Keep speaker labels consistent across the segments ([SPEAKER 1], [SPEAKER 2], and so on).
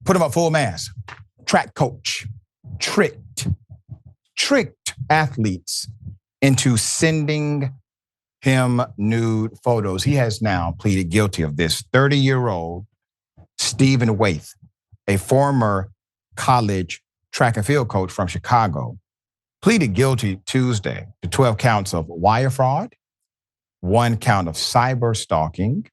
[SPEAKER 1] put him up full mass. Track coach tricked athletes into sending him nude photos. He has now pleaded guilty of this. 30-year-old Steve Waithe, a former college track and field coach from Chicago, pleaded guilty Tuesday to 12 counts of wire fraud, 1 count of cyberstalking,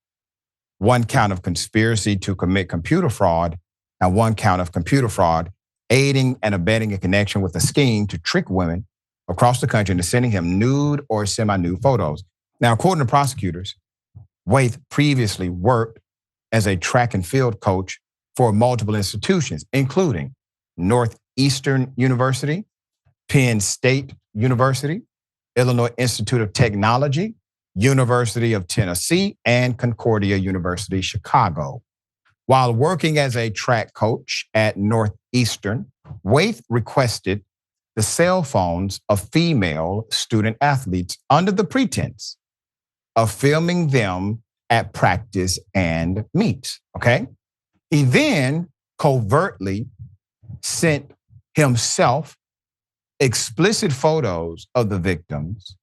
[SPEAKER 1] 1 count of conspiracy to commit computer fraud, and 1 count of computer fraud, aiding and abetting a connection with a scheme to trick women across the country into sending him nude or semi-nude photos. Now, according to prosecutors, Waithe previously worked as a track and field coach for multiple institutions, including Northeastern University, Penn State University, Illinois Institute of Technology, University of Tennessee, and Concordia University, Chicago. While working as a track coach at Northeastern, Waithe requested the cell phones of female student athletes under the pretense of filming them at practice and meets, okay? He then covertly sent himself explicit photos of the victims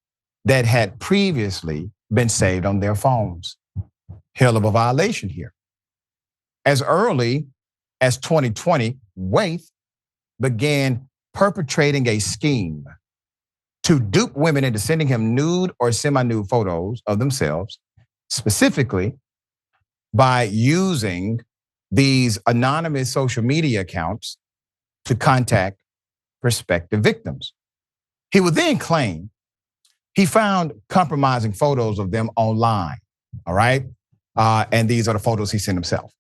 [SPEAKER 1] that had previously been saved on their phones. Hell of a violation here. As early as 2020, Waithe began perpetrating a scheme to dupe women into sending him nude or semi-nude photos of themselves, specifically by using these anonymous social media accounts to contact prospective victims. He would then claim he found compromising photos of them online, all right? And these are the photos he sent himself.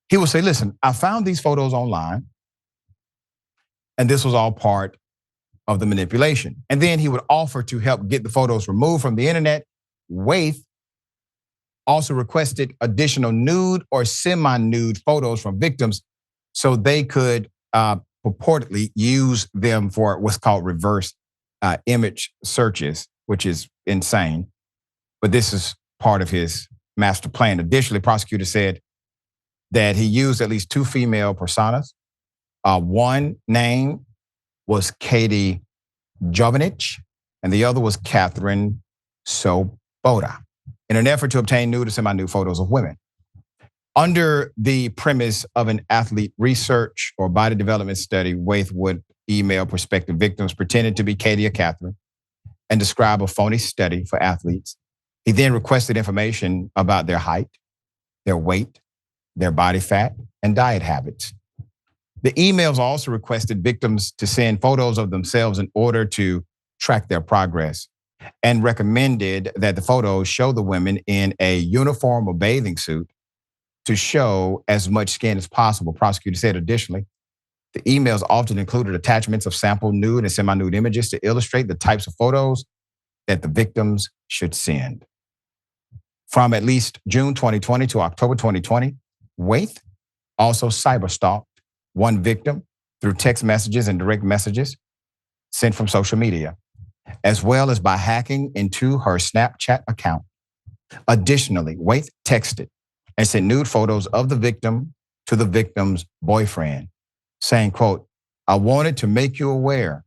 [SPEAKER 1] He would say, listen, I found these photos online, and this was all part of the manipulation. And then he would offer to help get the photos removed from the internet. Waithe also requested additional nude or semi-nude photos from victims so they could purportedly use them for what's called reverse image searches, which is insane. But this is part of his master plan. Additionally, prosecutors said that he used at least 2 female personas. One name was Katie Jovanich, and the other was Catherine Soboda, in an effort to obtain nude or semi-nude photos of women. Under the premise of an athlete research or body development study, Waithe would email prospective victims pretending to be Katie or Catherine and describe a phony study for athletes. He then requested information about their height, their weight, their body fat, and diet habits. The emails also requested victims to send photos of themselves in order to track their progress, and recommended that the photos show the women in a uniform or bathing suit to show as much skin as possible. Prosecutors said additionally, the emails often included attachments of sample nude and semi-nude images to illustrate the types of photos that the victims should send. From at least June 2020 to October 2020, Waithe also cyberstalked one victim through text messages and direct messages sent from social media, as well as by hacking into her Snapchat account. Additionally, Waithe texted and sent nude photos of the victim to the victim's boyfriend, saying, quote, I wanted to make you aware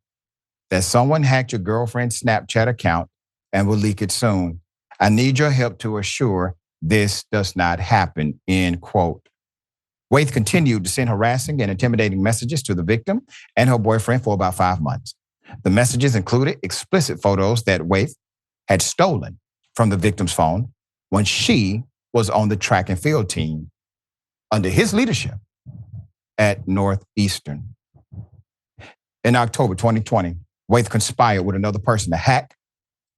[SPEAKER 1] that someone hacked your girlfriend's Snapchat account and will leak it soon. I need your help to assure this does not happen, end quote. Waithe continued to send harassing and intimidating messages to the victim and her boyfriend for about 5 months. The messages included explicit photos that Waithe had stolen from the victim's phone when she was on the track and field team under his leadership at Northeastern. In October 2020, Waithe conspired with another person to hack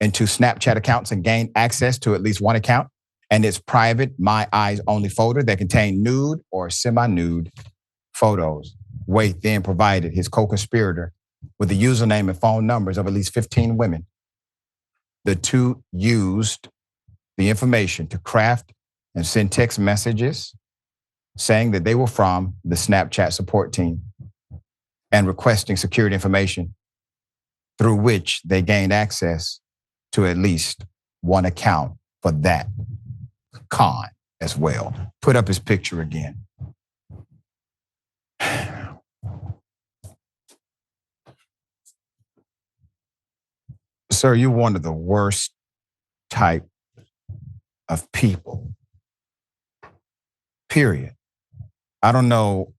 [SPEAKER 1] into Snapchat accounts and gain access to at least one account and its private My Eyes Only folder that contained nude or semi-nude photos. Waithe then provided his co-conspirator with the username and phone numbers of at least 15 women. The two used the information to craft and send text messages saying that they were from the Snapchat support team and requesting security information through which they gained access to at least one account for that con as well. Put up his picture again. sir, you're one of the worst type of people, period. I don't know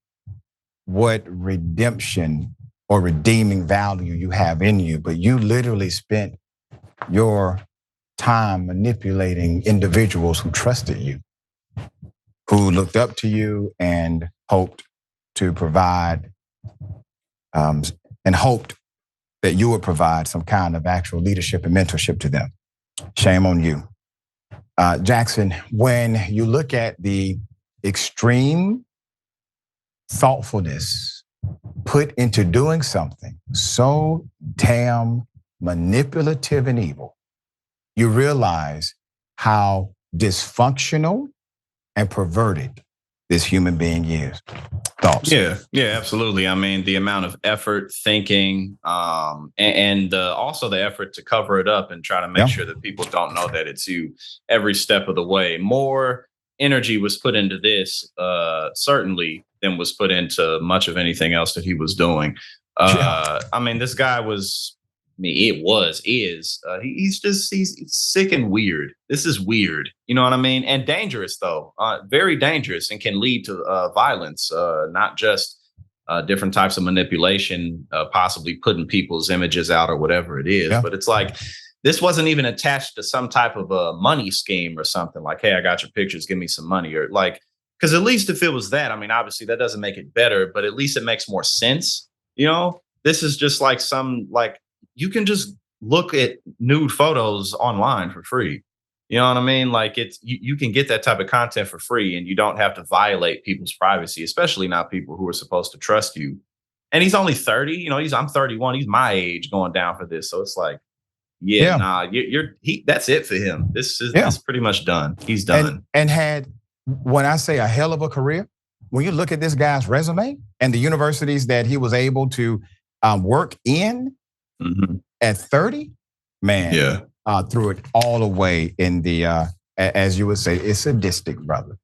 [SPEAKER 1] what redemption or redeeming value you have in you, but you literally spent your time manipulating individuals who trusted you, who looked up to you and hoped to provide, and hoped that you would provide some kind of actual leadership and mentorship to them. Shame on you. Jackson, when you look at the extreme thoughtfulness put into doing something so damn manipulative and evil, you realize how dysfunctional and perverted this human being is. Thoughts?
[SPEAKER 2] Yeah, absolutely. I mean, the amount of effort, thinking, and also the effort to cover it up and try to make sure that people don't know that it's you every step of the way. More energy was put into this, certainly, than was put into much of anything else that he was doing. I mean, this guy was, he's sick and weird. This is weird. You know what I mean? And dangerous, though. Very dangerous, and can lead to violence, not just different types of manipulation, possibly putting people's images out or whatever it is. But it's like, this wasn't even attached to some type of a money scheme or something like, hey, I got your pictures, give me some money, or like, because at least if it was that, I mean, obviously that doesn't make it better, but at least it makes more sense. You know, this is just like you can just look at nude photos online for free. You know what I mean? Like, it's you can get that type of content for free, and you don't have to violate people's privacy, especially not people who are supposed to trust you. And he's only 30. You know, I'm 31. He's my age going down for this. So it's like, that's it for him. This is pretty much done. He's done.
[SPEAKER 1] And had, when I say a hell of a career, when you look at this guy's resume and the universities that he was able to work in at 30, man, threw it all away in the, as you would say, it's sadistic, brother.